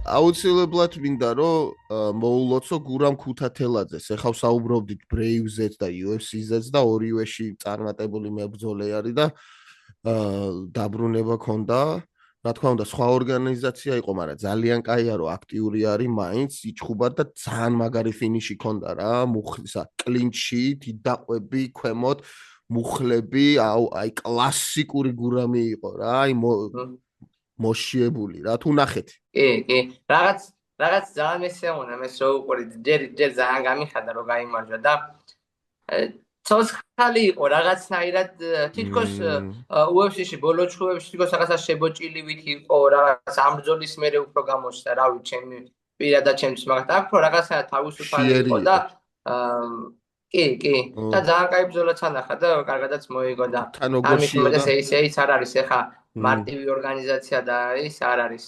აუცილებლად მინდა რომ მოულოცო გურამ ქუთათელაძეს. ეხლა საუბრობდით Braves-ზე და UFC-ზეც და ორივეში წარმატებული მებრძოლე არის და დაბრუნება ქონდა. რა თქმა უნდა, სხვა ორგანიზაცია იყო, მაგრამ ძალიან კაია რომ აქტიური არის, მაინც იჩხუბა და ძალიან მაგარი ფინიში ქონდა რა. მუხლისა კლინჩი, დაყვები, ქვემოთ მუხლები, აი კლასიკური გურამი იყო რა. აი მოშიებული რა თუ ნახეთ. კი, რაღაც ძალიან მესეუნა მე რო უყურით, ჯერ ძალიან გამიხადა რომ გაიმარჯვა და ცოცხალი იყო რაღაცნაირად თითქოს UFC-ში ბოლო ჩხუბებში თითქოს რაღაცა შებოჭილივით იყო, რაღაც ამ ბრძოლის მერე უფრო გამოჩნდა, რავი, ჩემი პირადად ჩემს მაგათ აქ რო რაღაცა თავისუფალი იყო და კი და ძალიან კაი ბრძოლაც ანახა და კარგადაც მოიგო და ამის უმეტეს ეიც არ არის ეხა მარტივი ორგანიზაცია და ის არ არის